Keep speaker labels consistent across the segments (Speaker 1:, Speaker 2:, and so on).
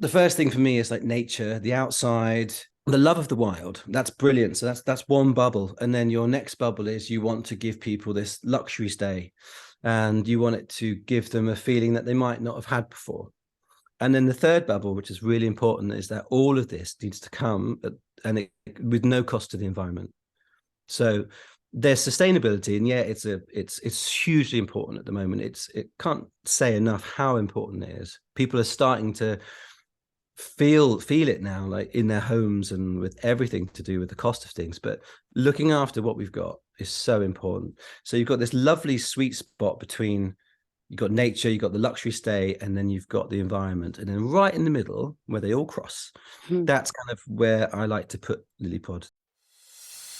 Speaker 1: the first thing for me is like nature, the outside, the love of the wild. That's brilliant. So that's one bubble. And then your next bubble is you want to give people this luxury stay, and you want it to give them a feeling that they might not have had before. And then the third bubble, which is really important, is that all of this needs to come with no cost to the environment. So there's sustainability, and yeah, it's hugely important at the moment. It can't say enough how important it is. People are starting to feel it now, like in their homes and with everything to do with the cost of things. But looking after what we've got is so important. So you've got this lovely sweet spot between, you've got nature, you've got the luxury stay, and then you've got the environment. And then right in the middle, where they all cross, that's kind of where I like to put Lilypod.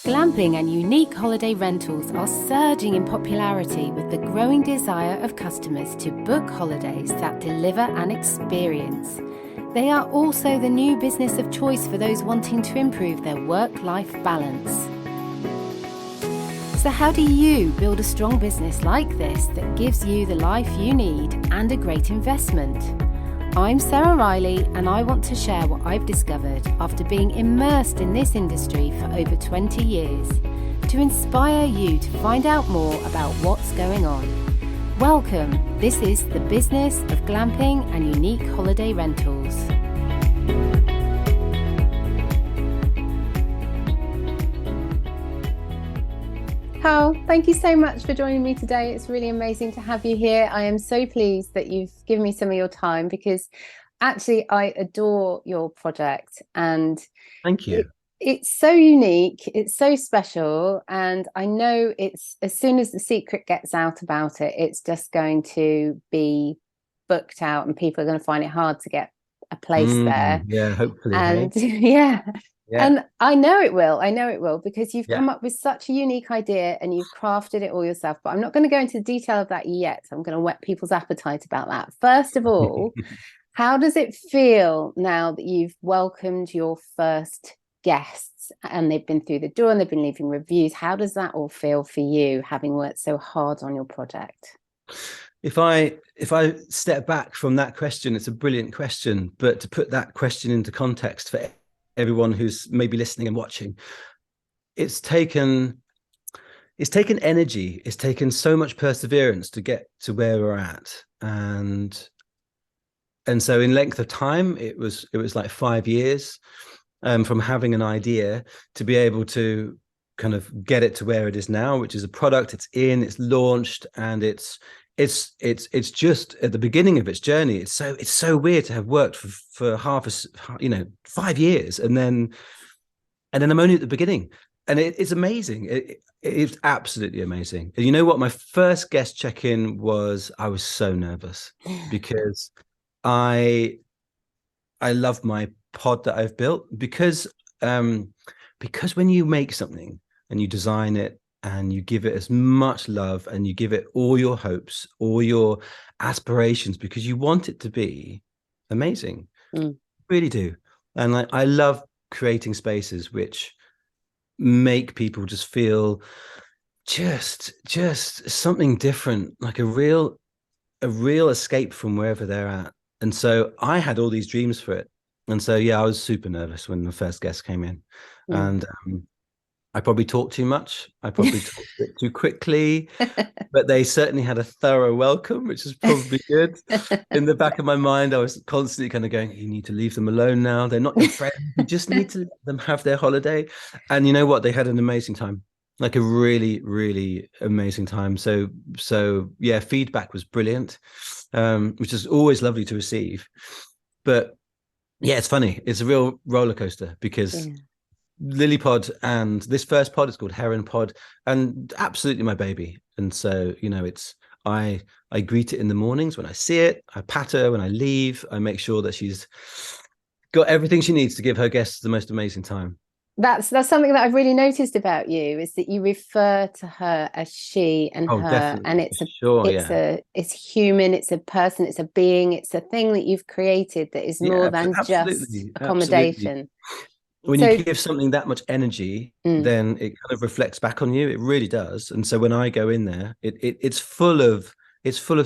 Speaker 2: Glamping and unique holiday rentals are surging in popularity with the growing desire of customers to book holidays that deliver an experience. They are also the new business of choice for those wanting to improve their work-life balance. So how do you build a strong business like this that gives you the life you need and a great investment? I'm Sarah Riley, and I want to share what I've discovered after being immersed in this industry for over 20 years to inspire you to find out more about what's going on. Welcome, this is the business of glamping and unique holiday rentals. Hal, thank you so much for joining me today. It's really amazing to have you here. I am so pleased that you've given me some of your time, because actually I adore your project, and
Speaker 1: Thank you.
Speaker 2: it's so unique, it's so special, and I know it's, as soon as the secret gets out about it, it's just going to be booked out and people are going to find it hard to get a place there.
Speaker 1: Yeah, hopefully.
Speaker 2: And
Speaker 1: hey?
Speaker 2: yeah.
Speaker 1: Yeah.
Speaker 2: And I know it will, because you've come up with such a unique idea and you've crafted it all yourself. But I'm not going to go into the detail of that yet. I'm going to whet people's appetite about that. First of all, how does it feel now that you've welcomed your first guests and they've been through the door and they've been leaving reviews? How does that all feel for you, having worked so hard on your project?
Speaker 1: If I step back from that question, it's a brilliant question. But to put that question into context for everyone who's maybe listening and watching, it's taken energy, it's taken so much perseverance to get to where we're at, and so in length of time, it was like 5 years from having an idea to be able to kind of get it to where it is now, which is a product. It's launched, and it's just at the beginning of its journey. It's so weird to have worked for 5 years, and then I'm only at the beginning, and it's amazing. It's absolutely amazing. And you know what? My first guest check-in was, I was so nervous because I love my pod that I've built, because when you make something and you design it and you give it as much love and you give it all your hopes, all your aspirations, because you want it to be amazing. Really do. And I love creating spaces which make people just feel just something different, like a real escape from wherever they're at. And so I had all these dreams for it. And so, yeah, I was super nervous when the first guest came in. And I probably talked too much. I probably talked a bit too quickly, but they certainly had a thorough welcome, which is probably good. In the back of my mind, I was constantly kind of going, you need to leave them alone now. They're not your friends. You just need to let them have their holiday. And you know what? They had an amazing time, like a really, really amazing time. So yeah, feedback was brilliant, which is always lovely to receive. But yeah, it's funny. It's a real roller coaster, because Lilypod, and this first pod is called Heron Pod, and absolutely my baby. And so, it's I greet it in the mornings when I see it. I pat her when I leave. I make sure that she's got everything she needs to give her guests the most amazing time.
Speaker 2: That's something that I've really noticed about you, is that you refer to her as she and her,
Speaker 1: definitely.
Speaker 2: and it's human, it's a person, it's a being, it's a thing that you've created that is more than just accommodation.
Speaker 1: When you give something that much energy, then it kind of reflects back on you. It really does. And so when I go in there, it's full of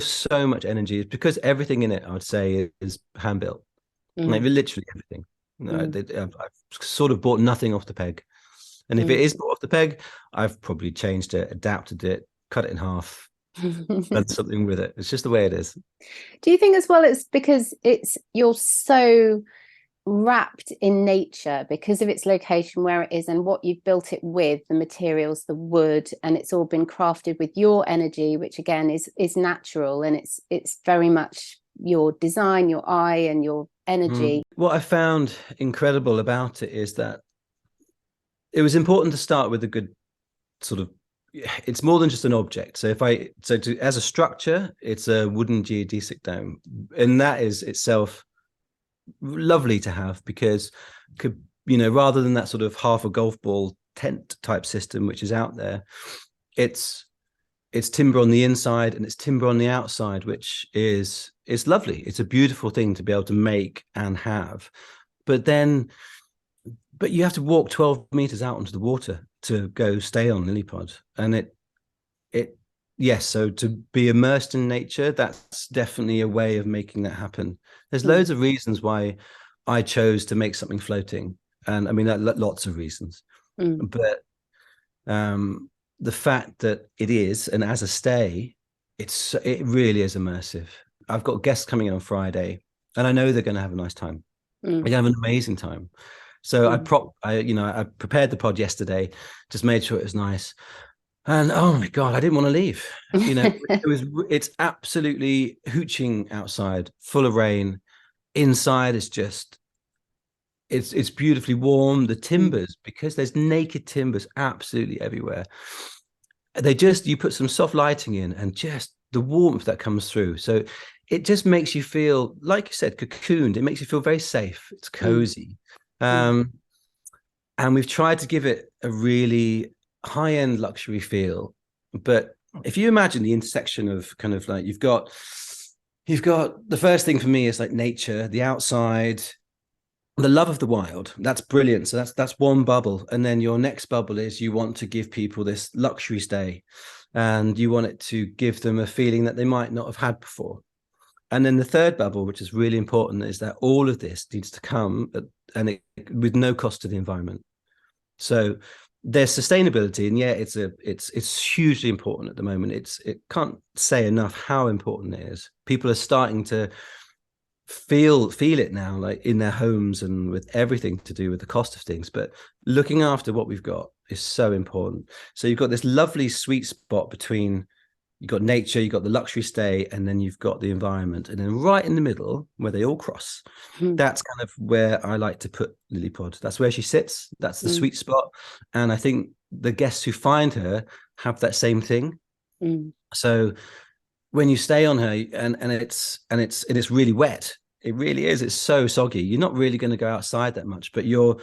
Speaker 1: so much energy. It's because everything in it, I would say, is hand built. like literally everything. I've sort of bought nothing off the peg. And if it is bought off the peg, I've probably changed it, adapted it, cut it in half, done something with it. It's just the way it is.
Speaker 2: Do you think as well it's because you're so wrapped in nature because of its location where it is and what you've built it with, the materials, the wood, and it's all been crafted with your energy, which again is natural, and it's very much your design, your eye, and your energy.
Speaker 1: What I found incredible about it is that it was important to start with a good sort of, it's more than just an object. So as a structure, it's a wooden geodesic dome, and that is itself lovely to have, because rather than that sort of half a golf ball tent type system which is out there, it's timber on the inside and it's timber on the outside, which is lovely. It's a beautiful thing to be able to make and have, but you have to walk 12 meters out onto the water to go stay on Lilypod. And yes, so to be immersed in nature, that's definitely a way of making that happen. There's loads of reasons why I chose to make something floating. And I mean, lots of reasons. But the fact that it is, and as a stay, it really is immersive. I've got guests coming in on Friday, and I know they're going to have a nice time. They're going to have an amazing time. So I prepared the pod yesterday, just made sure it was nice. And oh my God, I didn't want to leave. It's absolutely hooching outside, full of rain. Inside it's beautifully warm. The timbers, because there's naked timbers absolutely everywhere. You put some soft lighting in, and just the warmth that comes through. So it just makes you feel, like you said, cocooned. It makes you feel very safe. It's cozy. And we've tried to give it a really high-end luxury feel. But if you imagine the intersection of kind of like, you've got the first thing for me is like nature, the outside, the love of the wild. That's brilliant. So that's one bubble. And then your next bubble is you want to give people this luxury stay, and you want it to give them a feeling that they might not have had before. And then the third bubble, which is really important, is that all of this needs to come with no cost to the environment. So there's sustainability, and it's hugely important at the moment. It can't say enough how important it is. People are starting to feel it now, like in their homes and with everything to do with the cost of things. But looking after what we've got is so important. So you've got this lovely sweet spot between, you've got nature, you've got the luxury stay, and then you've got the environment. And then right in the middle, where they all cross, that's kind of where I like to put Lilypod. That's where she sits. That's the sweet spot. And I think the guests who find her have that same thing. So when you stay on her and it's really wet, it really is. It's so soggy. You're not really going to go outside that much, but your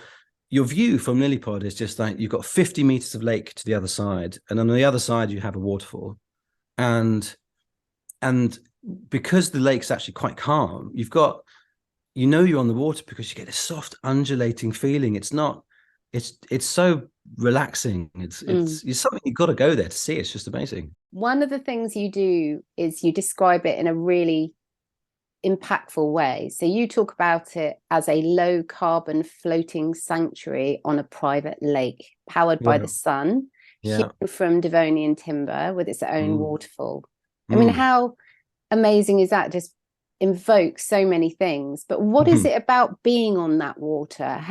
Speaker 1: view from Lilypod is just like, you've got 50 meters of lake to the other side. And on the other side, you have a waterfall. And because the lake's actually quite calm, you're on the water because you get this soft undulating feeling. It's so relaxing. It's something you've got to go there to see. It's just amazing.
Speaker 2: One of the things you do is you describe it in a really impactful way. So you talk about it as a low carbon floating sanctuary on a private lake powered by the sun. Hewn from Devonian timber with its own waterfall. I mean, how amazing is that? Just invokes so many things. But what is it about being on that water?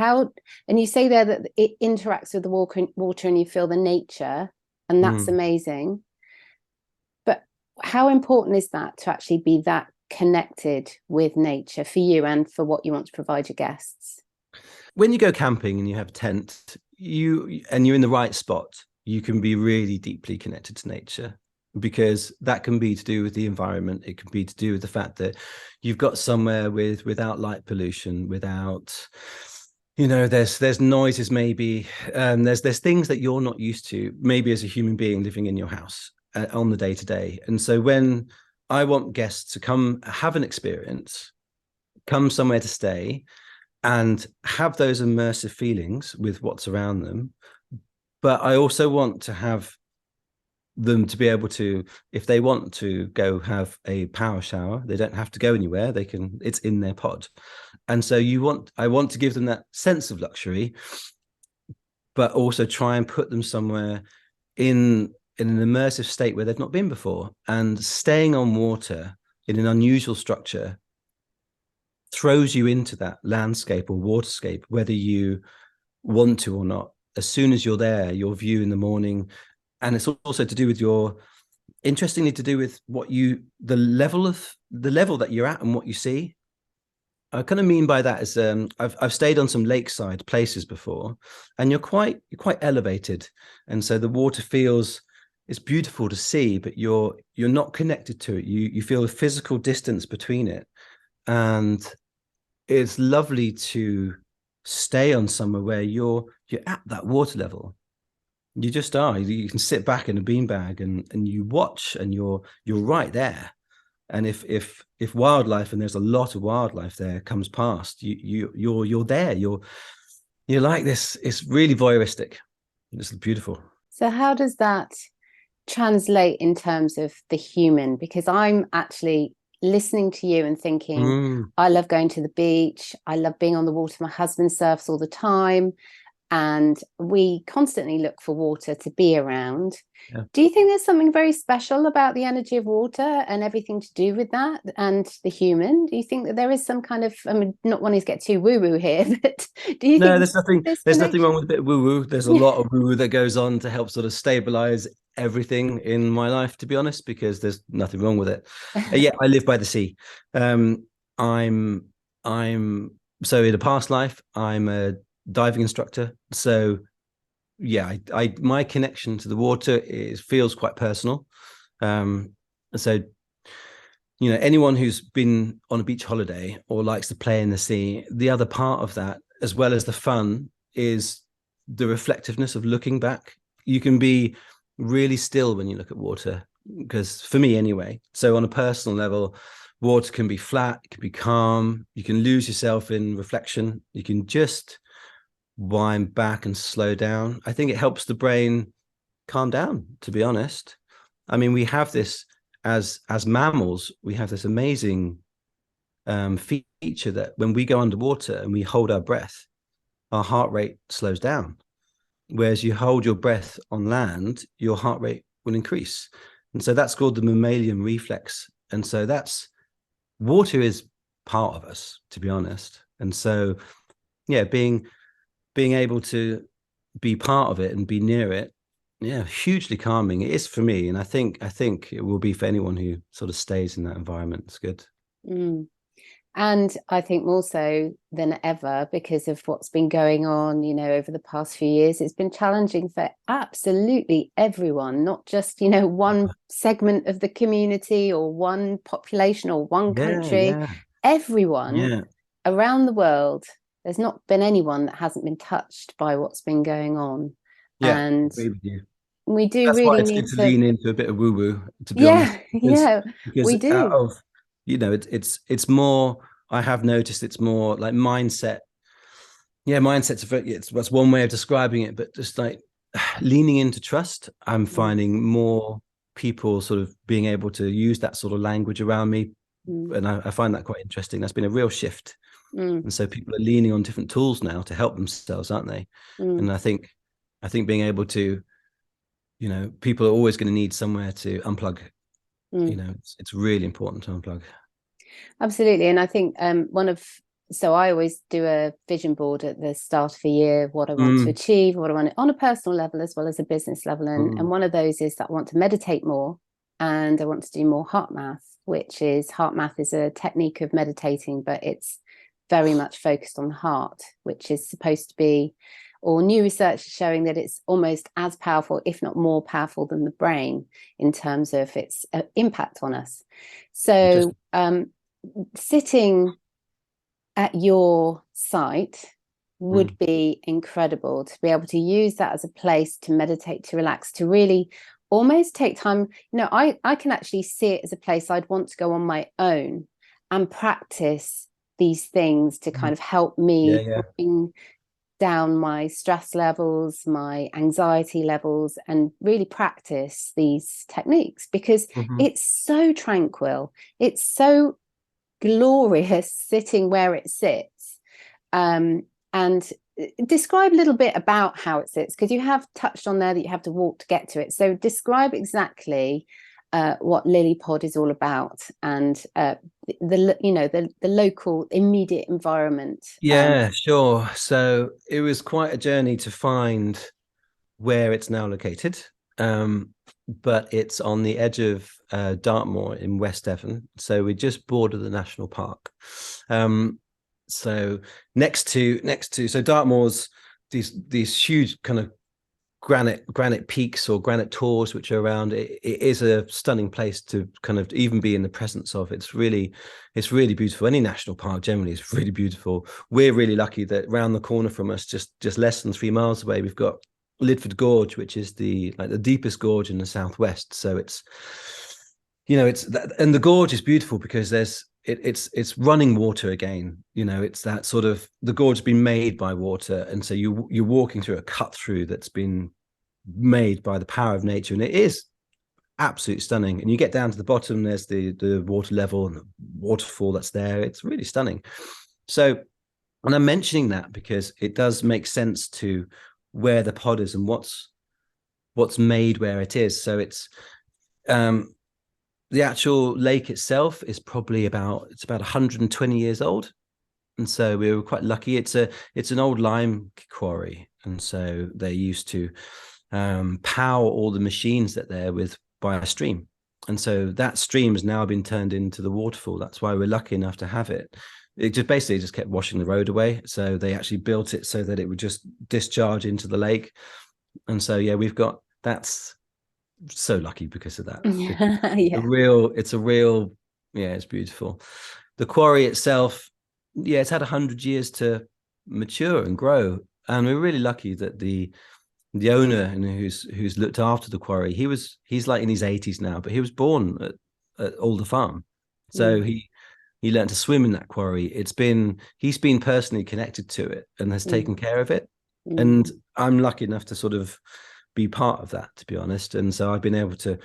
Speaker 2: And you say there that it interacts with the water and you feel the nature, and that's amazing. But how important is that to actually be that connected with nature for you and for what you want to provide your guests?
Speaker 1: When you go camping and you have a tent, you're in the right spot, you can be really deeply connected to nature, because that can be to do with the environment. It can be to do with the fact that you've got somewhere without light pollution, without, there's noises, maybe, there's things that you're not used to, maybe as a human being living in your house on the day to day. And so when I want guests to come have an experience, come somewhere to stay and have those immersive feelings with what's around them, but I also want to have them to be able to, if they want to go have a power shower, they don't have to go anywhere. They can, it's in their pod. And so I want to give them that sense of luxury, but also try and put them somewhere in an immersive state where they've not been before. And staying on water in an unusual structure throws you into that landscape or waterscape, whether you want to or not. As soon as you're there, your view in the morning, and it's also to do with interestingly, to do with the level that you're at and what you see. I kind of mean by that is I've stayed on some lakeside places before, and you're quite elevated, and so the water feels, it's beautiful to see, but you're not connected to it. You feel a physical distance between it, and it's lovely to stay on somewhere where you're at that water level. You just are. You can sit back in a beanbag and you watch, and you're right there. And if wildlife, and there's a lot of wildlife there, comes past, you're there. You're like this. It's really voyeuristic. It's beautiful.
Speaker 2: So how does that translate in terms of the human? Because I'm actually listening to you and thinking, I love going to the beach. I love being on the water. My husband surfs all the time, and we constantly look for water to be around. Yeah. Do you think there's something very special about the energy of water and everything to do with that and the human? Do you think that there is some kind of, I mean, not wanting to get too woo-woo here, but do you think
Speaker 1: there's nothing wrong with a bit of woo-woo. There's a lot of woo-woo that goes on to help sort of stabilize everything in my life, to be honest, because there's nothing wrong with it. Yeah, I live by the sea. I'm so in a past life, I'm a diving instructor. So yeah, my connection to the water feels quite personal. So anyone who's been on a beach holiday or likes to play in the sea, the other part of that, as well as the fun, is the reflectiveness of looking back. You can be really still when you look at water, because for me anyway. So on a personal level, water can be flat, it can be calm, you can lose yourself in reflection, you can just wind back and slow down. I think it helps the brain calm down, to be honest. I mean, we have this as mammals, we have this amazing feature that when we go underwater and we hold our breath, our heart rate slows down. Whereas you hold your breath on land, your heart rate will increase. And so that's called the mammalian reflex. And so water is part of us, to be honest. And so, yeah, being able to be part of it and be near it, yeah, hugely calming. It is for me. And I think it will be for anyone who sort of stays in that environment. It's good.
Speaker 2: And I think more so than ever, because of what's been going on, over the past few years, it's been challenging for absolutely everyone, not just, one segment of the community or one population or one country. Yeah. Everyone around the world. There's not been anyone that hasn't been touched by what's been going on.
Speaker 1: Yeah,
Speaker 2: and
Speaker 1: I agree with you.
Speaker 2: We do
Speaker 1: That's
Speaker 2: really
Speaker 1: why it's
Speaker 2: need
Speaker 1: good to lean into a bit of woo-woo, to be honest.
Speaker 2: Because we do.
Speaker 1: Out of, it's more, I have noticed it's more like mindset. Yeah, that's one way of describing it, but just like leaning into trust. I'm finding more people sort of being able to use that sort of language around me. And I find that quite interesting. That's been a real shift. And so people are leaning on different tools now to help themselves, aren't they? And I think being able to, people are always going to need somewhere to unplug. It's really important to unplug.
Speaker 2: Absolutely. And I think so I always do a vision board at the start of the year, what I want to achieve, what I want on a personal level as well as a business level. And one of those is that I want to meditate more, and I want to do more heart math, heart math is a technique of meditating, but it's very much focused on the heart, which is supposed to be, or new research is showing that it's almost as powerful, if not more powerful, than the brain in terms of its impact on us. So sitting at your site would be incredible, to be able to use that as a place to meditate, to relax, to really almost take time. I can actually see it as a place I'd want to go on my own and practice these things to kind of help me bring down my stress levels, my anxiety levels, and really practice these techniques, because it's so tranquil. It's so glorious sitting where it sits. And describe a little bit about how it sits, because you have touched on there that you have to walk to get to it. So describe exactly what Lilypod is all about, and the local immediate environment.
Speaker 1: Yeah, sure. So it was quite a journey to find where it's now located. But it's on the edge of Dartmoor in West Devon. So we just border the national park. So next to so Dartmoor's these huge kind of granite peaks or granite tors which are around. It is a stunning place to kind of even be in the presence of. It's really beautiful. Any national park generally is really beautiful. We're really lucky that round the corner from us, just less than 3 miles away, we've got Lilypod Gorge, which is the deepest gorge in the southwest. So it's and the gorge is beautiful because it's running water again. It's that sort of, the gorge has been made by water, and so you're walking through a cut through that's been made by the power of nature, and it is absolutely stunning. And you get down to the bottom, there's the water level and the waterfall that's there. It's really stunning. So, and I'm mentioning that because it does make sense to where the pod is and what's made where it is. So it's the actual lake itself is probably about 120 years old, and so we were quite lucky. It's an old lime quarry, and so they used to power all the machines that they're with by a stream, and so that stream has now been turned into the waterfall. That's why we're lucky enough to have it. It just basically kept washing the road away, so they actually built it so that it would just discharge into the lake. And so that's so lucky because of that. It's beautiful. The quarry itself, it's had 100 years to mature and grow, and we're really lucky that the owner who's looked after the quarry, he's like in his 80s now, but he was born at Alder Farm, so he learned to swim in that quarry. He's been personally connected to it and has taken care of it, and I'm lucky enough to sort of be part of that, to be honest. And so I've been able to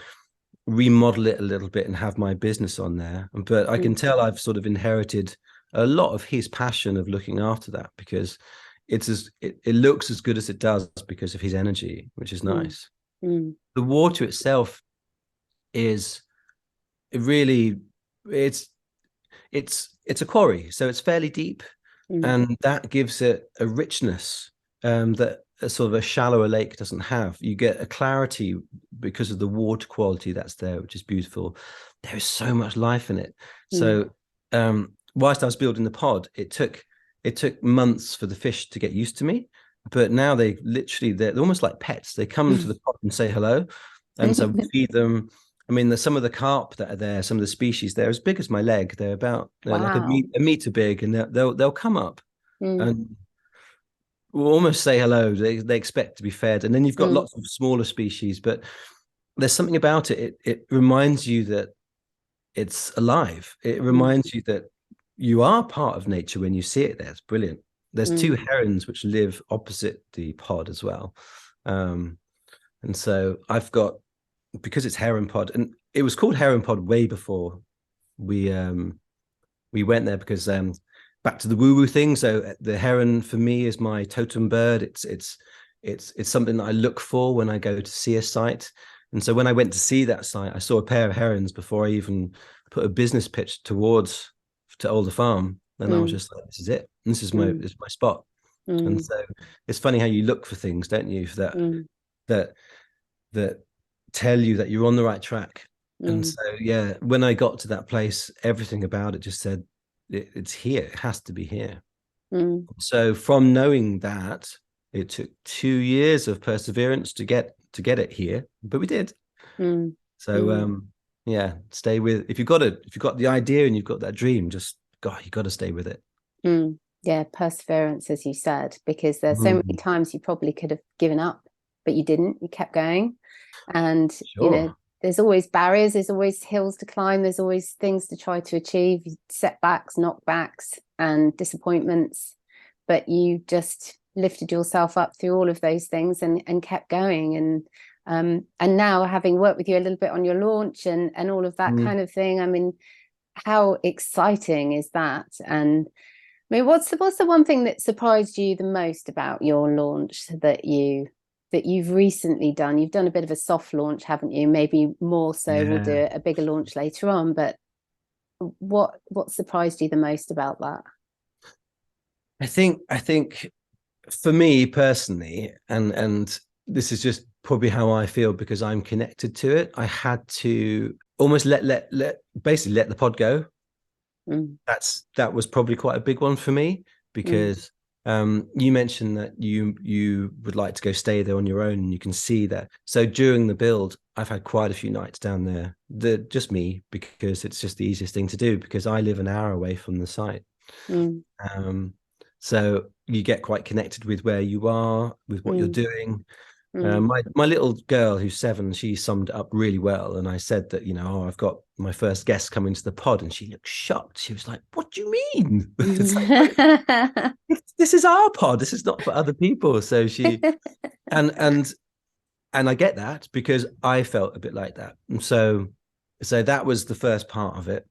Speaker 1: remodel it a little bit and have my business on there. But I can tell I've sort of inherited a lot of his passion of looking after that, because it looks as good as it does because of his energy, which is nice. The water itself it's a quarry, so it's fairly deep, and that gives it a richness that a sort of a shallower lake doesn't have. You get a clarity because of the water quality that's there, which is beautiful. There is so much life in it. So whilst I was building the pod, it took months for the fish to get used to me, but now they're almost like pets. They come to the pod and say hello, and so we feed them. I mean, there's some of the carp that are there, some of the species, they're as big as my leg. They're about like a meter big, and they'll come up and we'll almost say hello. They expect to be fed. And then you've got lots of smaller species, but there's something about it. It reminds you that it's alive. It reminds you that you are part of nature when you see it there. It's brilliant. There's 2 herons which live opposite the pod as well. And so I've got, because it's heron pod, and it was called heron pod way before we went there, because back to the woo-woo thing. So the heron for me is my totem bird. It's something that I look for when I go to see a site. And so when I went to see that site, I saw a pair of herons before I even put a business pitch to Alder Farm. And I was just like, this is it. This is my spot. And so it's funny how you look for things, don't you? That tell you that you're on the right track. And so when I got to that place, everything about it just said, it's here. It has to be here. So from knowing that, it took 2 years of perseverance to get it here, but we did. So stay with, if you've got the idea and you've got that dream, just you got to stay with it.
Speaker 2: Perseverance, as you said, because there's so many times you probably could have given up, but you didn't. You kept going, and there's always barriers, there's always hills to climb, there's always things to try to achieve, setbacks, knockbacks, and disappointments, but you just lifted yourself up through all of those things and kept going. And now, having worked with you a little bit on your launch and all of that kind of thing, I mean, how exciting is that? And I mean, what's the one thing that surprised you the most about your launch that you've recently done? You've done a bit of a soft launch, haven't you? Maybe more so we'll do a bigger launch later on, but what surprised you the most about that?
Speaker 1: I think for me personally, and this is just probably how I feel because I'm connected to it, I had to almost basically let the pod go. That was probably quite a big one for me because you mentioned that you would like to go stay there on your own, and you can see that. So during the build, I've had quite a few nights down there, just me, because it's just the easiest thing to do because I live an hour away from the site. So you get quite connected with where you are, with what you're doing. My little girl who's 7, she summed it up really well. And I said that, I've got my first guest coming to the pod, and she looked shocked. She was like, "What do you mean?" It's like, this is our pod. This is not for other people. So she, and I get that because I felt a bit like that. And so that was the first part of it.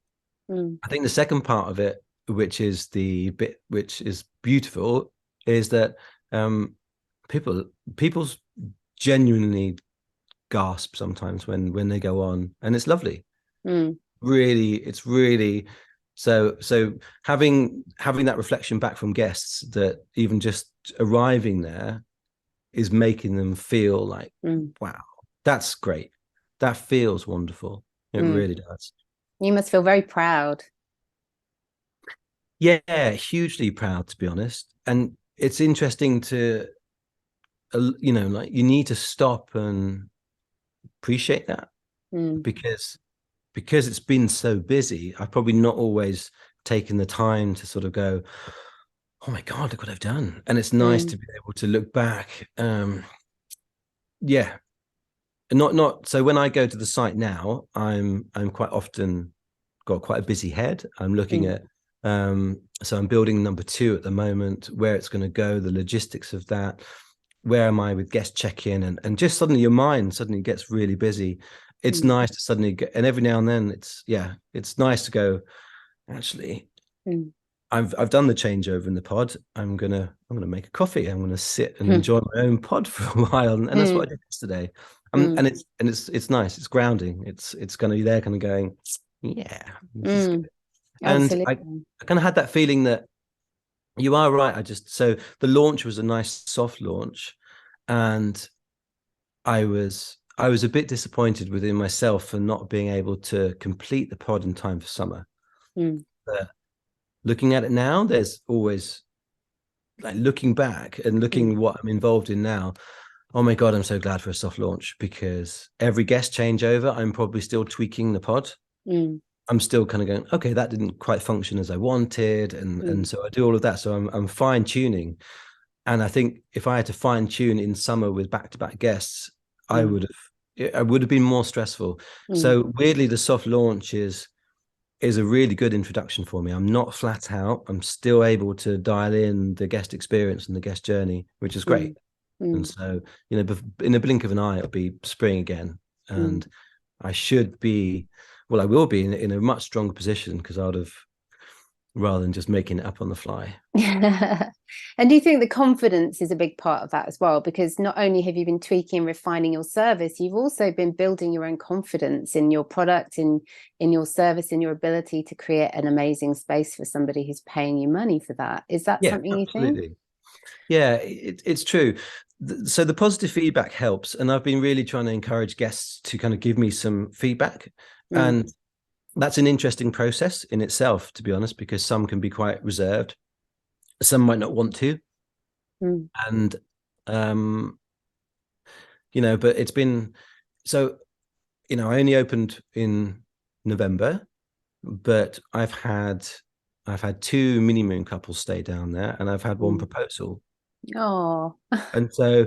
Speaker 1: I think the second part of it, which is the bit which is beautiful, is that people's genuinely gasp sometimes when they go on, and it's lovely. Really, it's really so having that reflection back from guests that even just arriving there is making them feel like, wow, that's great, that feels wonderful. It really does.
Speaker 2: You must feel very proud.
Speaker 1: Yeah, hugely proud, to be honest. And it's interesting to like, you need to stop and appreciate that because it's been so busy. I've probably not always taken the time to sort of go, oh my God, look what I've done. And it's nice to be able to look back. Not so when I go to the site now, I'm quite often got quite a busy head. I'm looking at so I'm building number 2 at the moment, where it's going to go, the logistics of that. Where am I with guest check-in, and just suddenly your mind suddenly gets really busy. It's nice to suddenly get, and every now and then it's nice to go, actually, I've done the changeover in the pod. I'm gonna make a coffee. I'm gonna sit and enjoy my own pod for a while, and that's what I did yesterday. And it's nice. It's grounding. It's gonna be there, kind of going, yeah. And I kind of had that feeling that you are right. So the launch was a nice soft launch, and I was a bit disappointed within myself for not being able to complete the pod in time for summer. But looking at it now, there's always, like, looking back and looking what I'm involved in now. Oh my God, I'm so glad for a soft launch, because every guest changeover, I'm probably still tweaking the pod. I'm still kind of going, okay, that didn't quite function as I wanted. And so I do all of that. So I'm fine tuning. And I think if I had to fine tune in summer with back-to-back guests, I would have been more stressful. So weirdly, the soft launch is a really good introduction for me. I'm not flat out. I'm still able to dial in the guest experience and the guest journey, which is great. And so, in a blink of an eye, it'll be spring again. And I should be, well, I will be in a much stronger position, because I would have, rather than just making it up on the fly.
Speaker 2: And do you think the confidence is a big part of that as well? Because not only have you been tweaking and refining your service, you've also been building your own confidence in your product, in your service, in your ability to create an amazing space for somebody who's paying you money for that. Is that something
Speaker 1: absolutely.
Speaker 2: you think?
Speaker 1: Yeah, it's true. So the positive feedback helps. And I've been really trying to encourage guests to kind of give me some feedback. And that's an interesting process in itself, to be honest, because some can be quite reserved. Some might not want to. And, but it's been, so, I only opened in November, but I've had 2 mini moon couples stay down there, and I've had 1 proposal.
Speaker 2: Oh.
Speaker 1: And so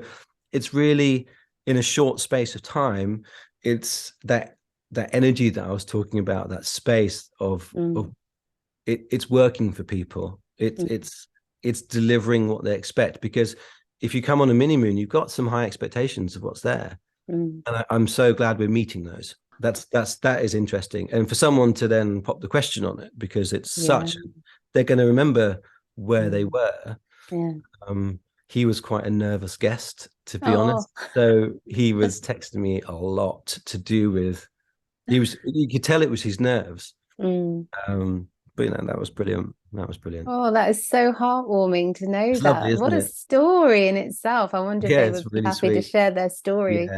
Speaker 1: it's really, in a short space of time, it's that energy that I was talking about, that space of it's working for people. It's it's delivering what they expect. Because if you come on a mini moon, you've got some high expectations of what's there. And I'm so glad we're meeting those. That is interesting. And for someone to then pop the question on it, because it's they're going to remember where they were. He was quite a nervous guest, to be honest. So he was texting me a lot to do with, you could tell it was his nerves. But that was brilliant.
Speaker 2: Oh, that is so heartwarming to know
Speaker 1: It's
Speaker 2: that.
Speaker 1: lovely, isn't
Speaker 2: What a
Speaker 1: it?
Speaker 2: story in itself. I wonder if they would be
Speaker 1: really
Speaker 2: happy to
Speaker 1: sweet.
Speaker 2: share their story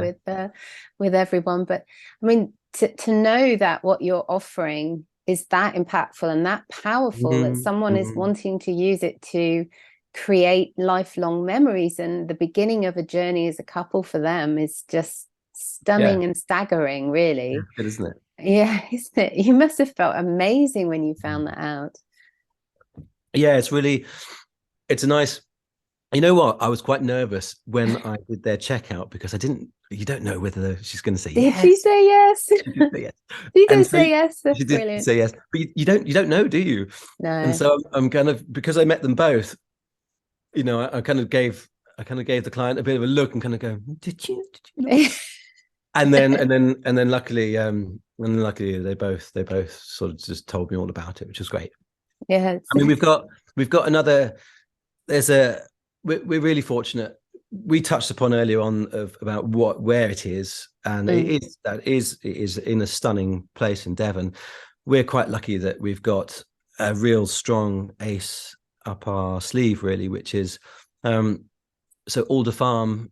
Speaker 2: with everyone. But I mean, to know that what you're offering is that impactful and that powerful, that someone is wanting to use it to create lifelong memories, and the beginning of a journey as a couple for them is just stunning and staggering, really.
Speaker 1: Good, isn't it?
Speaker 2: Yeah, isn't it? You must have felt amazing when you found that out.
Speaker 1: Yeah, it's a nice, you know what? I was quite nervous when I did their checkout, because you don't know whether she's going to say yes.
Speaker 2: Did she say yes? She did say yes. That's
Speaker 1: she did
Speaker 2: brilliant.
Speaker 1: say yes, but you don't know, do you?
Speaker 2: No.
Speaker 1: And so I'm kind of, because I met them both, I kind of gave the client a bit of a look and kind of go, did you know? and then luckily they both sort of just told me all about it, which was great.
Speaker 2: Yeah.
Speaker 1: I mean, we've got another, we're really fortunate. We touched upon earlier on about where it is, and it is in a stunning place in Devon. We're quite lucky that we've got a real strong ace up our sleeve, really, which is so Alder Farm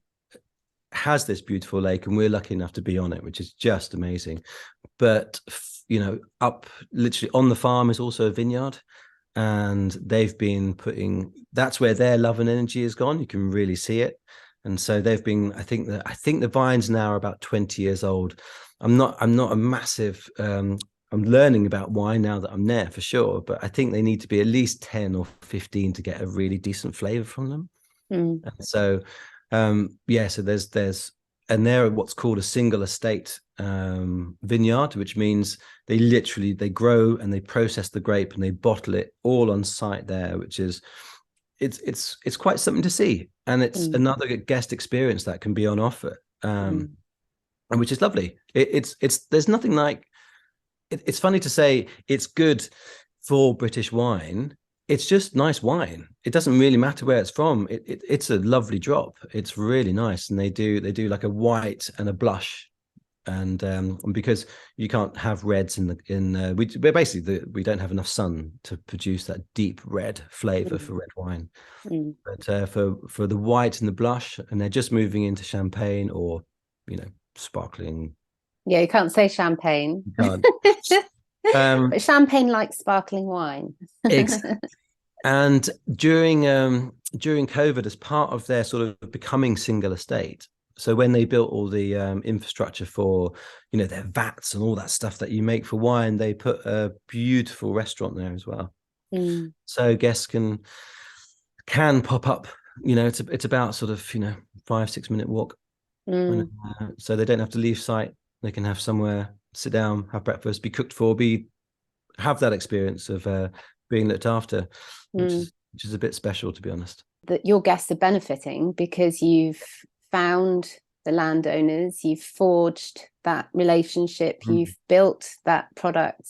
Speaker 1: has this beautiful lake, and we're lucky enough to be on it, which is just amazing. But up literally on the farm is also a vineyard, and they've been that's where their love and energy has gone. You can really see it. And so they've been, I think the vines now are about 20 years old. I'm not a massive I'm learning about wine now that I'm there, for sure, but I think they need to be at least 10 or 15 to get a really decent flavor from them. And so so there's and they're what's called a single estate vineyard, which means they grow and they process the grape and they bottle it all on site there, which is it's quite something to see, and it's another guest experience that can be on offer, and which is lovely. It's there's nothing like it's funny to say it's good for British wine. It's just nice wine. It doesn't really matter where it's from. It's a lovely drop. It's really nice, and they do like a white and a blush, and because you can't have reds we're basically we don't have enough sun to produce that deep red flavor for red wine. But for the white and the blush, and they're just moving into champagne or sparkling.
Speaker 2: Yeah, you can't say champagne.
Speaker 1: You can't.
Speaker 2: But champagne like sparkling wine.
Speaker 1: And during COVID, as part of their sort of becoming single estate, so when they built all the infrastructure for their vats and all that stuff that you make for wine, they put a beautiful restaurant there as well. So guests can pop up. It's about sort of 5-6 minute walk, so they don't have to leave site. They can have somewhere, sit down, have breakfast, be cooked for, have that experience of being looked after, which is a bit special, to be honest.
Speaker 2: That your guests are benefiting because you've found the landowners, you've forged that relationship, you've built that product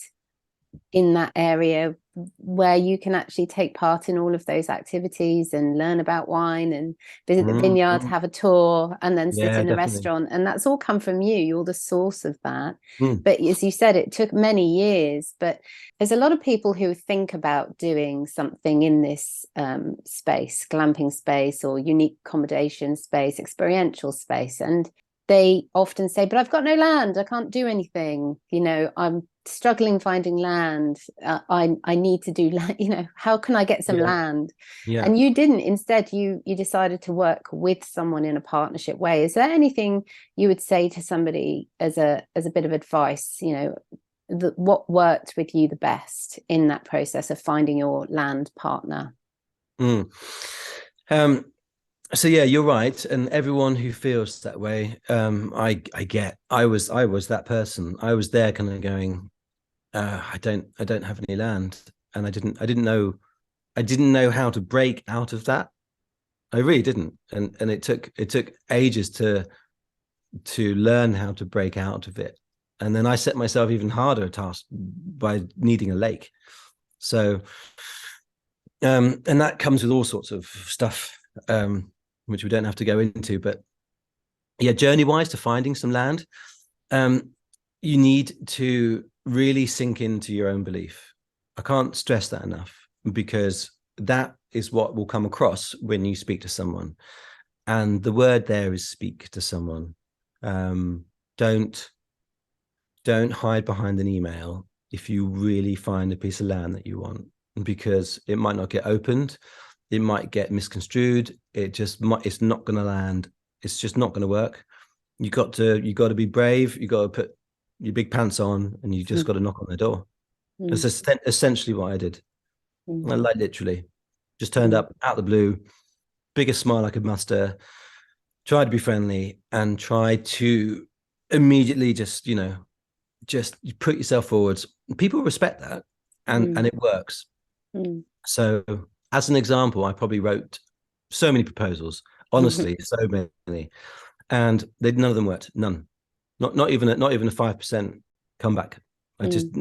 Speaker 2: in that area where you can actually take part in all of those activities and learn about wine and visit the vineyard, have a tour, and then sit in a restaurant. And that's all come from you. You're the source of that. But as you said, it took many years. But there's a lot of people who think about doing something in this space, glamping space or unique accommodation space, experiential space. And they often say, but I've got no land. I can't do anything. I'm struggling finding land. I need to do, how can I get some land? And you didn't. Instead, you decided to work with someone in a partnership way. Is there anything you would say to somebody as a bit of advice, what worked with you the best in that process of finding your land partner?
Speaker 1: So yeah, you're right, and everyone who feels that way, I get. I was that person. I was there, kind of going, I don't have any land, and I didn't know I didn't know how to break out of that. I really didn't. And it took ages to learn how to break out of it. And then I set myself even harder task by needing a lake. So and that comes with all sorts of stuff, which we don't have to go into, but yeah, journey wise to finding some land, you need to really sink into your own belief. I can't stress that enough, because that is what will come across when you speak to someone. And the word there is speak to someone. Don't hide behind an email if you really find a piece of land that you want, because it might not get opened, it might get misconstrued, it's not going to land, it's just not going to work. You got to be brave, you got to put your big pants on, and you just got to knock on the door. That's essentially what I did. I like literally just turned up out of the blue, biggest smile I could muster, tried to be friendly, and tried to immediately just you put yourself forwards. People respect that, and it works. So as an example, I probably wrote so many proposals, honestly, so many, and none of them worked. None. Not even a 5% comeback. It just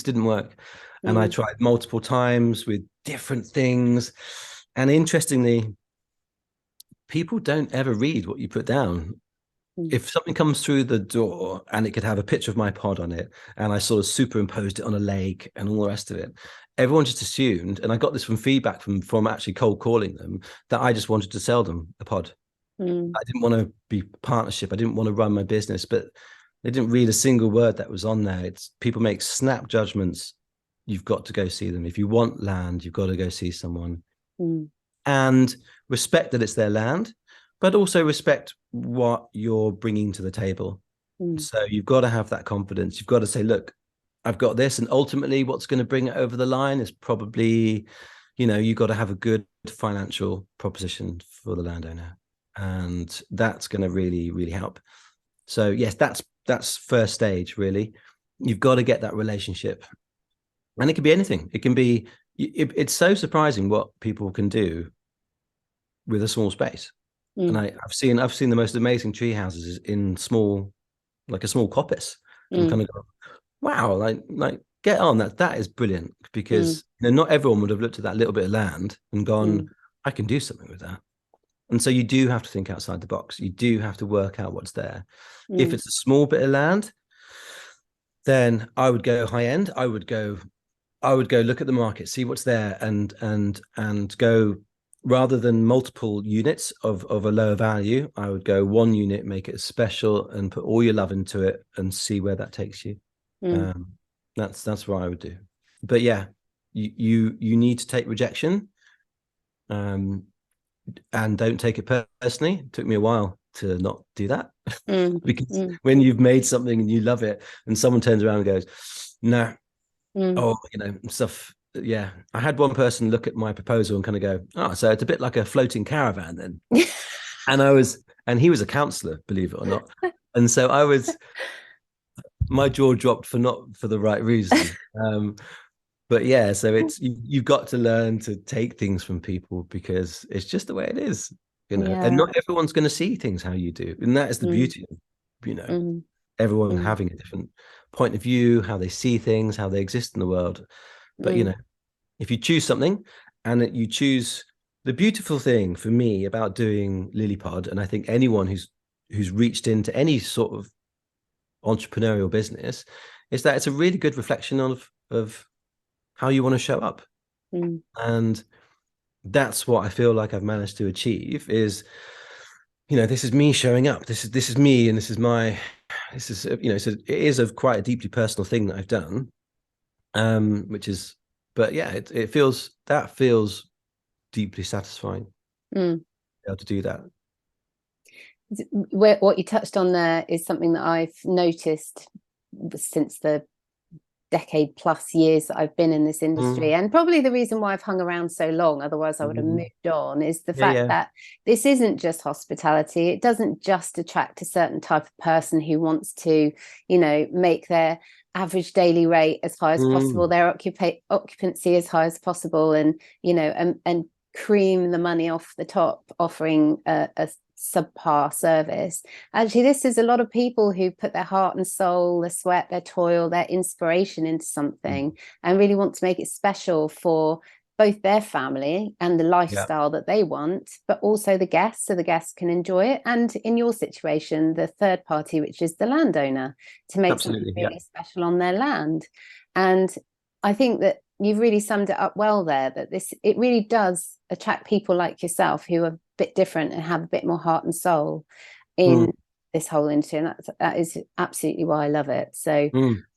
Speaker 1: didn't work. And I tried multiple times with different things. And interestingly, people don't ever read what you put down. If something comes through the door and it could have a picture of my pod on it, and I sort of superimposed it on a lake and all the rest of it, everyone just assumed, and I got this from feedback from actually cold calling them, that I just wanted to sell them a pod. I didn't want to be partnership. I didn't want to run my business, but they didn't read a single word that was on there. It's people make snap judgments. You've got to go see them. If you want land, you've got to go see someone, and respect that it's their land, but also respect what you're bringing to the table. So you've got to have that confidence. You've got to say, look, I've got this. And ultimately what's going to bring it over the line is probably, you've got to have a good financial proposition for the landowner. And that's going to really, really help. So yes, that's first stage, really. You've got to get that relationship. And it can be anything. It can be, it's so surprising what people can do with a small space. And I've seen the most amazing tree houses in small, like a small coppice. And kind of go, wow, like get on that is brilliant, because not everyone would have looked at that little bit of land and gone, I can do something with that. And so you do have to think outside the box. You do have to work out what's there. If it's a small bit of land, then I would go high end. I would go look at the market, see what's there, and go, rather than multiple units of a lower value, I would go one unit, make it special, and put all your love into it and see where that takes you. That's what I would do. But yeah, you need to take rejection, and don't take it personally. It took me a while to not do that, because when you've made something and you love it, and someone turns around and goes, no, stuff. Yeah, I had one person look at my proposal and kind of go, oh, so it's a bit like a floating caravan then. and he was a counsellor, believe it or not. And so my jaw dropped for the right reason. But yeah, so you've got to learn to take things from people, because it's just the way it is, and not everyone's going to see things how you do. And that is the beauty of, everyone having a different point of view, how they see things, how they exist in the world. But, if you choose something, and you choose, the beautiful thing for me about doing Lilypod, and I think anyone who's reached into any sort of entrepreneurial business, is that it's a really good reflection of how you want to show up. And that's what I feel like I've managed to achieve is, this is me showing up. This is me, and so it is quite a deeply personal thing that I've done. But yeah, it feels deeply satisfying to be able to do that.
Speaker 2: What you touched on there is something that I've noticed since the decade plus years that I've been in this industry, and probably the reason why I've hung around so long, otherwise I would have moved on, is the fact that this isn't just hospitality. It doesn't just attract a certain type of person who wants to, make their average daily rate as high as possible, their occupancy as high as possible, and and cream the money off the top, offering a subpar service. Actually, this is a lot of people who put their heart and soul, their sweat, their toil, their inspiration into something, and really want to make it special for both their family and the lifestyle that they want, but also the guests, so the guests can enjoy it. And in your situation, the third party, which is the landowner, to make something really special on their land. And I think that you've really summed it up well there, that it really does attract people like yourself who are a bit different and have a bit more heart and soul in this whole industry. And that is absolutely why I love it. So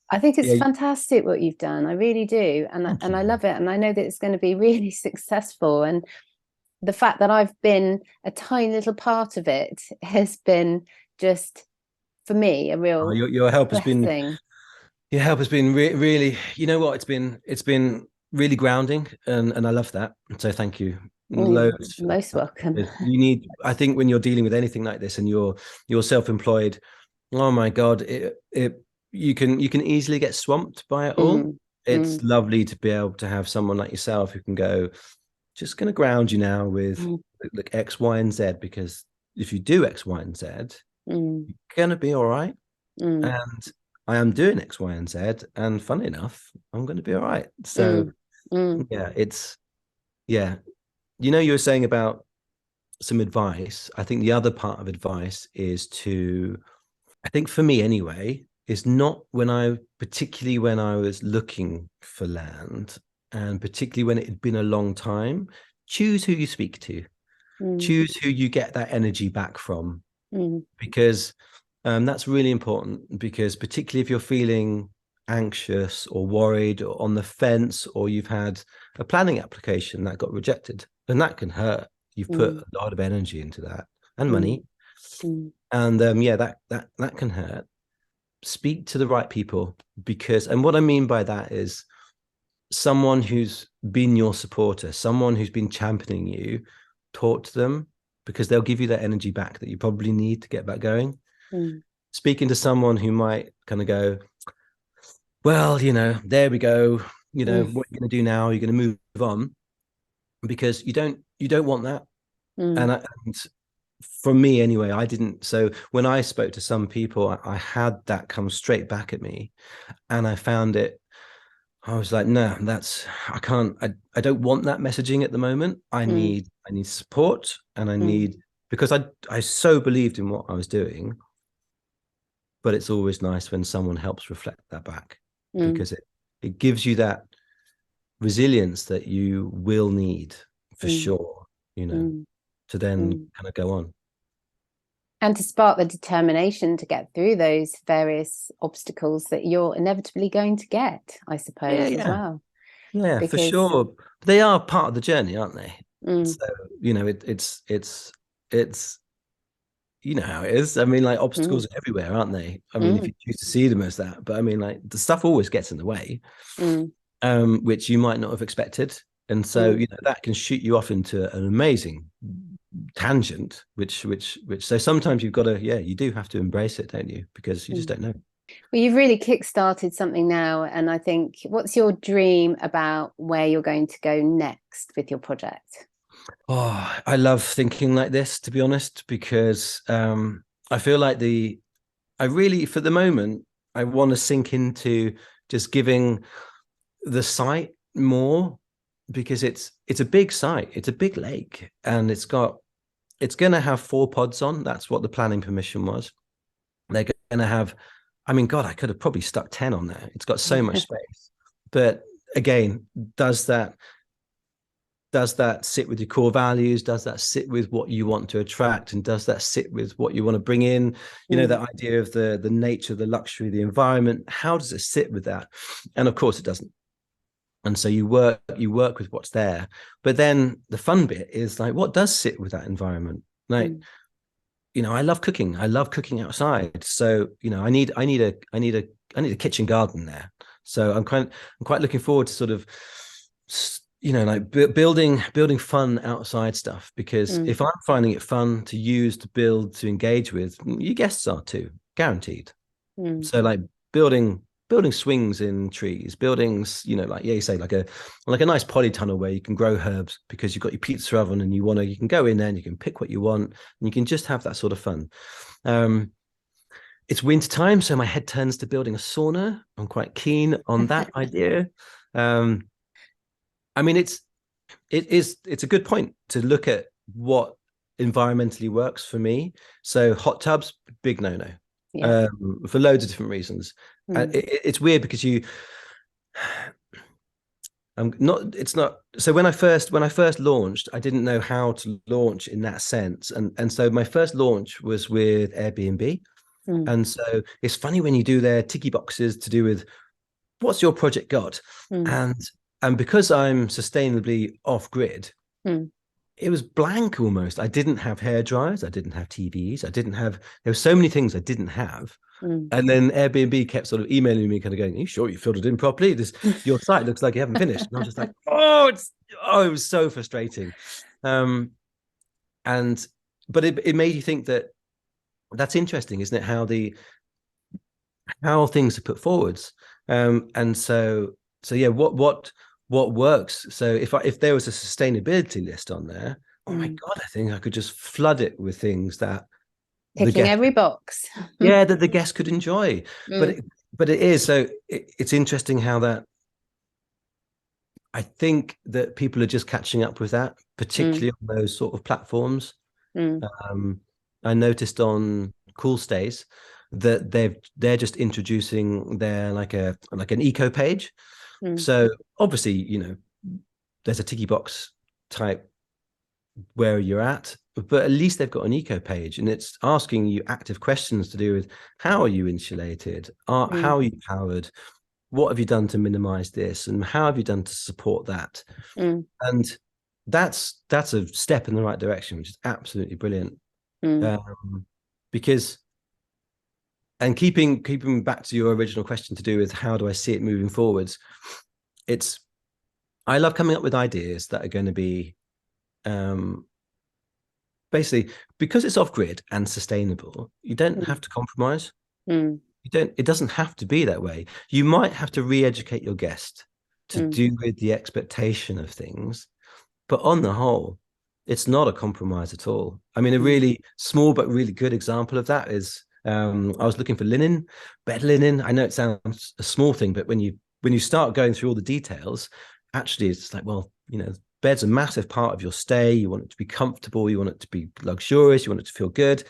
Speaker 2: I think it's fantastic what you've done. I really do. And I love it. And I know that it's going to be really successful. And the fact that I've been a tiny little part of it has been just, for me, a real
Speaker 1: your help
Speaker 2: blessing.
Speaker 1: has been your help has been really, you know what, it's been really grounding, and I love that. So thank you. Loads.
Speaker 2: Most welcome.
Speaker 1: You need, I think, when you're dealing with anything like this and you're self-employed, oh my God, you can easily get swamped by it all. It's lovely to be able to have someone like yourself who can go, just going to ground you now with look, X, Y, and Z, because if you do X, Y, and Z, you're going to be all right. And I am doing X, Y, and Z, and funny enough, I'm going to be all right. So you know, you were saying about some advice. I think the other part of advice is I think for me anyway, is not particularly when I was looking for land, and particularly when it had been a long time, choose who you speak to, choose who you get that energy back from, because that's really important. Because particularly if you're feeling anxious or worried or on the fence, or you've had a planning application that got rejected, then that can hurt. You've put a lot of energy into that and money, and that can hurt. Speak to the right people, and what I mean by that is someone who's been your supporter, someone who's been championing you. Talk to them, because they'll give you that energy back that you probably need to get back going. Speaking to someone who might kind of go, well, there we go, what are you going to do now? You're going to move on, because you don't want that. And for me anyway, I didn't. So when I spoke to some people, I had that come straight back at me, and I found it, I was like, no, I can't, I don't want that messaging at the moment. I need support, and I need, because I so believed in what I was doing. But it's always nice when someone helps reflect that back, because it gives you that resilience that you will need for sure, to then kind of go on.
Speaker 2: And to spark the determination to get through those various obstacles that you're inevitably going to get, I suppose, as well.
Speaker 1: Yeah, because for sure. They are part of the journey, aren't they? So, it's you know how it is. I mean, like, obstacles are everywhere, aren't they? I mean, if you choose to see them as that, but I mean, like, the stuff always gets in the way, which you might not have expected. And so, that can shoot you off into an amazing tangent, which so sometimes you've got to, you do have to embrace it, don't you? Because you just don't know.
Speaker 2: Well, you've really kickstarted something now. And I think, what's your dream about where you're going to go next with your project?
Speaker 1: Oh, I love thinking like this, to be honest, because I feel like I really, for the moment, I want to sink into just giving the site more, because it's a big site, it's a big lake, and it's going to have 4 pods on. That's what the planning permission was. They're going to have, I mean, God, I could have probably stuck 10 on there. It's got so much space. But again, does that sit with your core values? Does that sit with what you want to attract? And does that sit with what you want to bring in? That idea of the nature, the luxury, the environment, how does it sit with that? And of course it doesn't. And so you work with what's there. But then the fun bit is, like, what does sit with that environment? Like, I love cooking. I love cooking outside. So, I need a kitchen garden there. So I'm quite looking forward to sort of, like building fun outside stuff, because if I'm finding it fun to use, to build, to engage with, your guests are too, guaranteed. So like building building swings in trees, buildings, like you say, like a nice polytunnel where you can grow herbs because you've got your pizza oven and you can go in there and you can pick what you want and you can just have that sort of fun. It's winter time, so my head turns to building a sauna. I'm quite keen on that idea. I mean, it's a good point to look at what environmentally works for me. So hot tubs, big no-no. Yeah. For loads of different reasons. It's weird because so when I first launched, I didn't know how to launch in that sense, and so my first launch was with Airbnb. And so it's funny when you do their ticky boxes to do with what's your project got, and because I'm sustainably off grid, it was blank almost. I didn't have hair dryers, I didn't have TVs, there were so many things I didn't have. And then Airbnb kept sort of emailing me, kind of going, "Are you sure you filled it in properly? Your site looks like you haven't finished." And I was just like, it was so frustrating. But it made you think that's interesting, isn't it? How things are put forwards. And so yeah, what works. So if there was a sustainability list on there, oh my God, I think I could just flood it with things that
Speaker 2: ticking every box.
Speaker 1: That the guest could enjoy. But it is, so it's interesting how that, I think that people are just catching up with that, particularly on those sort of platforms. I noticed on Cool Stays that they're just introducing their like an eco page. So obviously, there's a ticky box type where you're at, but at least they've got an eco page, and it's asking you active questions to do with how are you insulated, how are you powered, what have you done to minimize this, and how have you done to support that. And that's a step in the right direction, which is absolutely brilliant. Because, and keeping back to your original question to do with how do I see it moving forwards, I love coming up with ideas that are going to be basically, because it's off grid and sustainable, you don't have to compromise. It doesn't have to be that way. You might have to re-educate your guest to do with the expectation of things, but on the whole, it's not a compromise at all. I mean, a really small but really good example of that is I was looking for linen, bed linen. I know it sounds a small thing, but when you start going through all the details, actually it's like, well, bed's a massive part of your stay. You want it to be comfortable, you want it to be luxurious, you want it to feel good.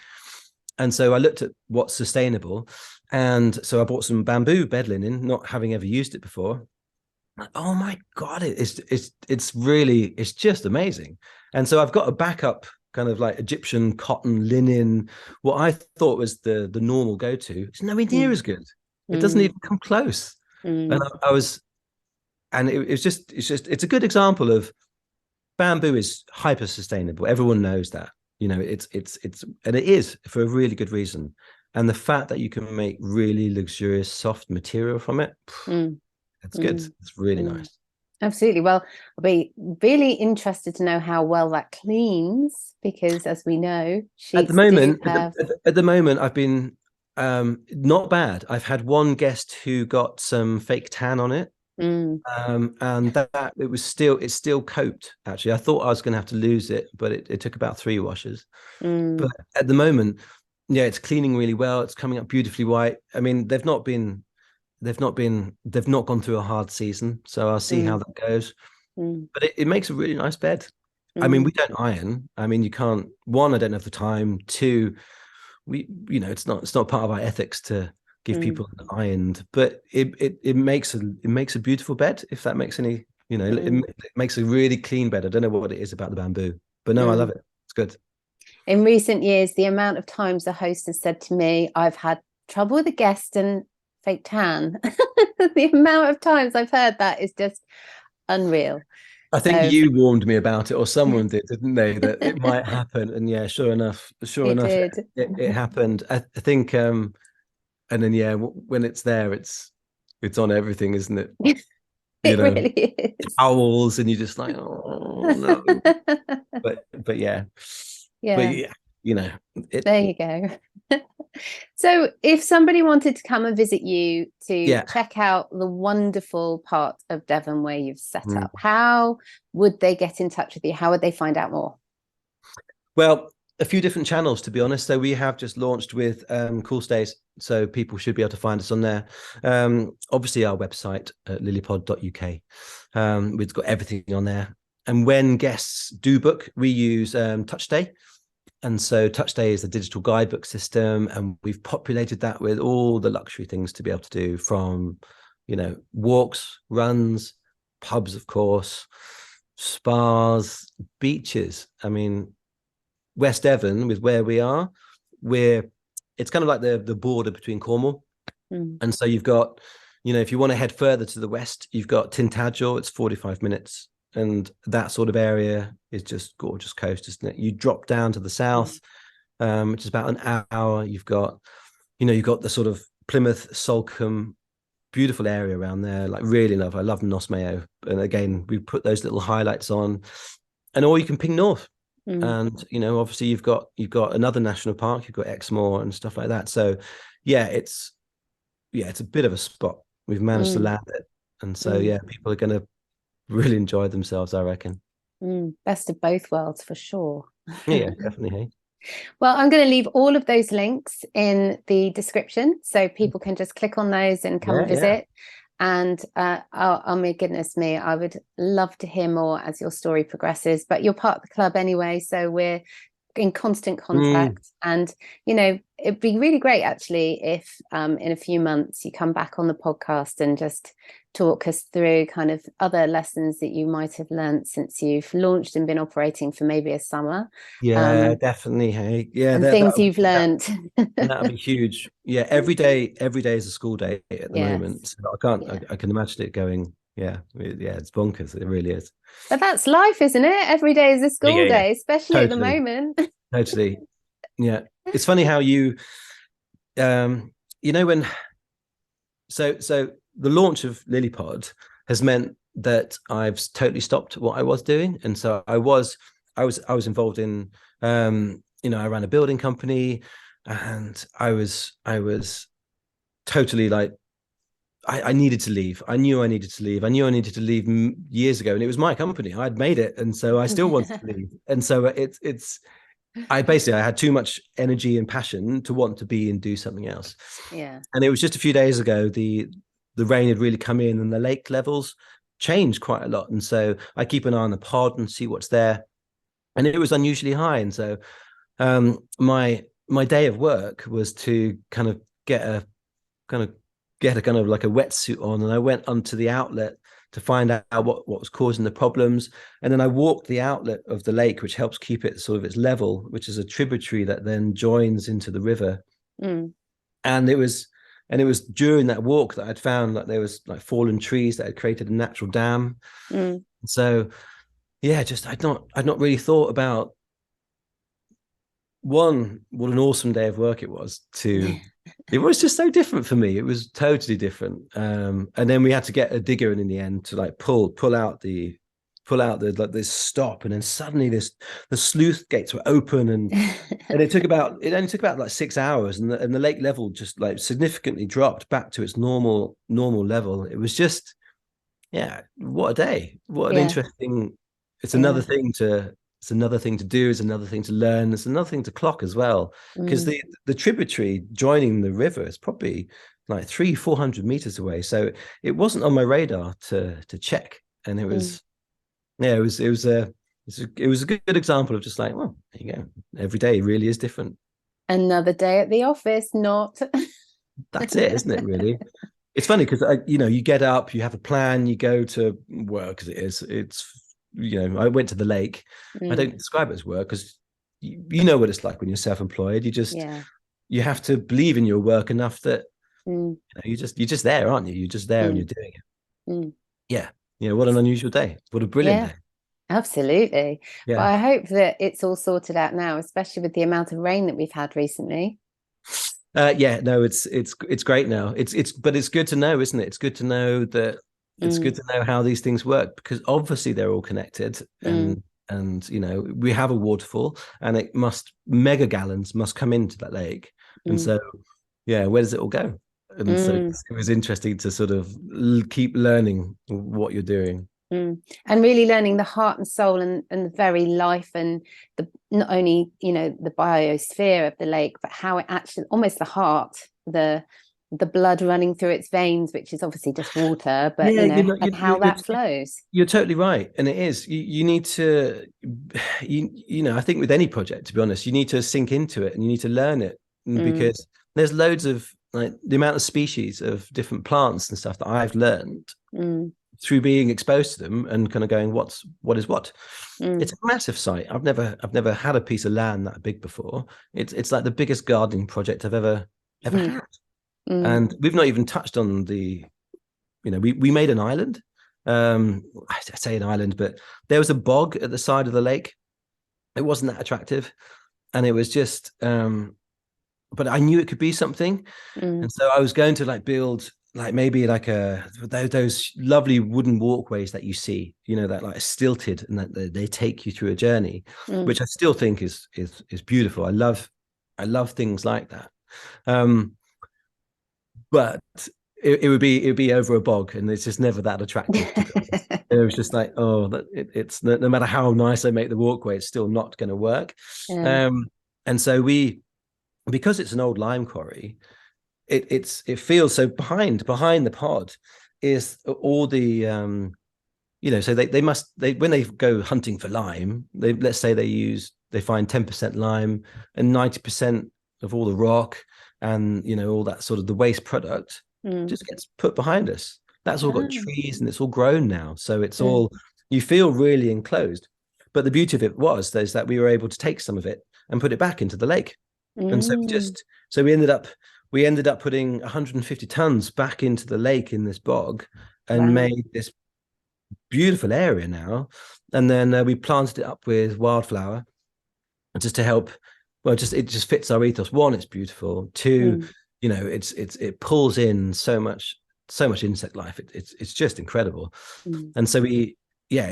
Speaker 1: And so I looked at what's sustainable, and so I bought some bamboo bed linen, not having ever used it before. Oh my God, it's just amazing. And so I've got a backup kind of like Egyptian cotton linen, what I thought was the normal go-to. It's nowhere near as good. It doesn't even come close. And it's a good example of bamboo is hyper sustainable. Everyone knows that. And it is for a really good reason. And the fact that you can make really luxurious soft material from it, it's good. It's really nice.
Speaker 2: Absolutely. Well, I'll be really interested to know how well that cleans, because as we know,
Speaker 1: at the moment I've been not bad. I've had one guest who got some fake tan on it. And that it's still coped. Actually, I thought I was going to have to lose it, but it took about 3 washes. But at the moment, it's cleaning really well. It's coming up beautifully white. I mean, they've not gone through a hard season, so I'll see how that goes. But it makes a really nice bed. I mean, we don't iron. I mean, you can't. One, I don't have the time. Two, it's not part of our ethics to give people an ironed, but it makes a beautiful bed, if that makes any, it makes a really clean bed. I don't know what it is about the bamboo, but no, I love it. It's good.
Speaker 2: In recent years, the amount of times a host has said to me, I've had trouble with a guest and fake tan. The amount of times I've heard that is just unreal.
Speaker 1: I think you warned me about it, or someone did, didn't they? That it might happen, and sure enough, it happened. I think, and then when it's there, it's on everything, isn't it?
Speaker 2: It really is.
Speaker 1: Owls, and you're just like, oh no. but yeah. you know,
Speaker 2: there you go. So if somebody wanted to come and visit you to check out the wonderful part of Devon where you've set up, how would they get in touch with you? How would they find out more?
Speaker 1: Well, a few different channels, to be honest. So we have just launched with Cool Stays, so people should be able to find us on there. Obviously, our website, lilypod.uk. We've got everything on there. And when guests do book, we use TouchStay. And so TouchStay is a digital guidebook system, and we've populated that with all the luxury things to be able to do, from, walks, runs, pubs, of course, spas, beaches. I mean, West Devon, with where we are, it's kind of like the border between Cornwall. And so you've got, if you want to head further to the west, you've got Tintagel. It's 45 minutes. And that sort of area is just gorgeous coast, isn't it? You drop down to the south, which is about an hour. You've got the sort of Plymouth, Salcombe, beautiful area around there. Like, really love. I love Nosmayo. And again, we put those little highlights on, or you can ping north. And obviously you've got another national park. You've got Exmoor and stuff like that. So it's a bit of a spot. We've managed to land it, and so people are going to really enjoy themselves, I reckon.
Speaker 2: Best of both worlds, for sure.
Speaker 1: Yeah, definitely. Hey.
Speaker 2: Well, I'm going to leave all of those links in the description, so people can just click on those and come and visit. And oh my goodness me, I would love to hear more as your story progresses. But you're part of the club anyway, so we're in constant contact. And it'd be really great actually if in a few months you come back on the podcast and just talk us through kind of other lessons that you might have learned since you've launched and been operating for maybe a summer.
Speaker 1: Definitely. Hey,
Speaker 2: and things you've learned.
Speaker 1: That'd be huge. Every day is a school day at the moment. So I can imagine it going. It's bonkers. It really is.
Speaker 2: But that's life, isn't it? Every day is a school day, especially at the moment.
Speaker 1: Totally. Yeah. It's funny how you, when, so the launch of Lilypod has meant that I've totally stopped what I was doing. And so I was involved in, I ran a building company, and I was totally like, I needed to leave. I knew I needed to leave. I knew I needed to leave years ago, and it was my company. I'd made it, and so I still wanted to leave. And so I had too much energy and passion to want to be and do something else.
Speaker 2: Yeah.
Speaker 1: And it was just a few days ago, the rain had really come in, and the lake levels changed quite a lot. And so I keep an eye on the pod and see what's there, and it was unusually high. And so my day of work was to kind of get a kind of like a wetsuit on, and I went onto the outlet to find out what was causing the problems. And then I walked the outlet of the lake, which helps keep it sort of its level, which is a tributary that then joins into the river. And it was during that walk that I'd found that there was like fallen trees that had created a natural dam. So I'd not really thought about, one, what an awesome day of work it was. Two, it was just so different for me. It was totally different. And then we had to get a digger in the end to like pull out the like this stop, and then suddenly the sluice gates were open, and and it only took about like 6 hours, and the lake level just like significantly dropped back to its normal level. It was just, what a day. What an interesting. It's another thing to do. It's another thing to learn. It's another thing to clock as well, because the tributary joining the river is probably like 300-400 meters away. So it wasn't on my radar to check, and it was, it was a good example of just like, well, there you go. Every day really is different.
Speaker 2: Another day at the office, not.
Speaker 1: That's it, isn't it? Really. It's funny because you get up, you have a plan, you go to work, as it's. I went to the lake. I don't describe it as work, because you know what it's like when you're self-employed. You just you have to believe in your work enough that you're just there, aren't you? You're just there and you're doing it. What an unusual day. What a brilliant day.
Speaker 2: Absolutely. But I hope that it's all sorted out now, especially with the amount of rain that we've had recently.
Speaker 1: It's great now. But it's good to know, isn't it? It's good to know that. It's good to know how these things work, because obviously they're all connected, and and we have a waterfall, and mega gallons must come into that lake. And so where does it all go? And so it was interesting to sort of keep learning what you're doing.
Speaker 2: And really learning the heart and soul and the very life, and not only the biosphere of the lake, but how it actually, almost the heart, the blood running through its veins, which is obviously just water, but and how that flows.
Speaker 1: You're totally right, and it is. You need to, I think with any project, to be honest, you need to sink into it and you need to learn it, because there's loads of, like, the amount of species of different plants and stuff that I've learned through being exposed to them and kind of going, what is what? It's a massive site. I've never had a piece of land that big before. It's like the biggest gardening project I've ever had. And we've not even touched on we made an island. I say an island, but there was a bog at the side of the lake. It wasn't that attractive, and it was just but I knew it could be something. And so I was going to build maybe those lovely wooden walkways that you see, that like stilted, and that they take you through a journey, which I still think is beautiful. I love things like that. But it would be over a bog, and it's just never that attractive. It was just like, it's no matter how nice I make the walkway, it's still not going to work. And so because it's an old lime quarry, it feels so behind the pod is all the so they when they go hunting for lime, let's say they find 10% lime, and 90% of all the rock and all that sort of the waste product just gets put behind us. That's all got trees, and it's all grown now, so it's all, you feel really enclosed. But the beauty of it is that we were able to take some of it and put it back into the lake. And so we ended up putting 150 tons back into the lake in this bog, and made this beautiful area now. And then we planted it up with wildflower, just to help. Well, it just fits our ethos. One, it's beautiful. Two, it pulls in so much insect life. It's just incredible. And so it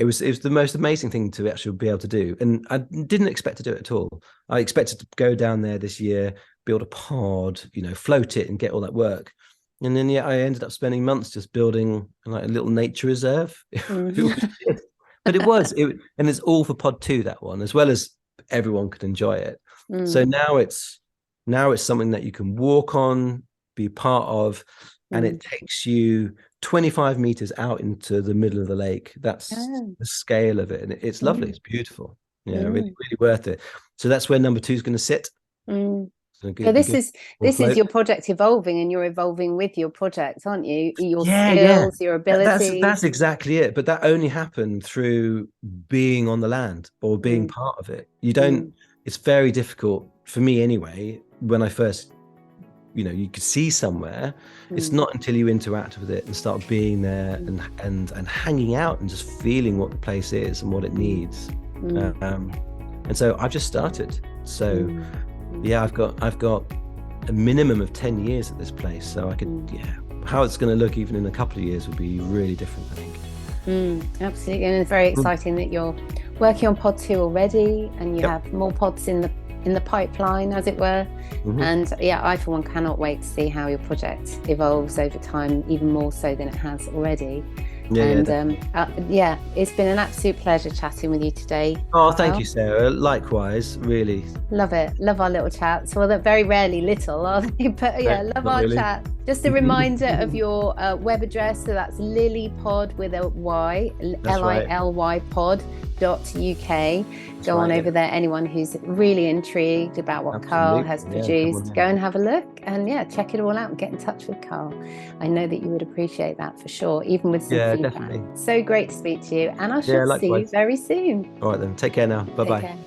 Speaker 1: was the most amazing thing to actually be able to do. And I didn't expect to do it at all. I expected to go down there this year, build a pod, float it and get all that work. And then I ended up spending months just building like a little nature reserve. But and it's all for pod 2, that one, as well as everyone could enjoy it. So now it's something that you can walk on, be part of, and it takes you 25 meters out into the middle of the lake. That's the scale of it, and it's lovely. It's beautiful. Really, really worth it. So that's where number 2 is going to sit. So this
Speaker 2: is your project evolving, and you're evolving with your project, aren't you? Your skills, your abilities.
Speaker 1: That's exactly it. But that only happened through being on the land or being part of it. You don't. It's very difficult for me anyway. When I first, you could see somewhere. It's not until you interact with it and start being there and hanging out and just feeling what the place is and what it needs. And so I've just started. So I've got a minimum of 10 years at this place. So I could, how it's going to look even in a couple of years would be really different, I think.
Speaker 2: Absolutely, and it's very exciting that you're working on pod 2 already, and you have more pods in the pipeline, as it were. And I for one cannot wait to see how your project evolves over time, even more so than it has already. It's been an absolute pleasure chatting with you today.
Speaker 1: Thank you, Sarah. Likewise, really
Speaker 2: love it. Love our little chats. Well, they're very rarely little, are they? But love our chat. Just a reminder of your web address. So that's Lilypod with a Y, Lilypod pod.uk. Go on over there. Anyone who's really intrigued about what Carl has produced, go and have a look, and check it all out and get in touch with Carl. I know that you would appreciate that for sure, even with some feedback. Definitely. So great to speak to you, and I shall see you very soon.
Speaker 1: All right then, take care now. Bye bye.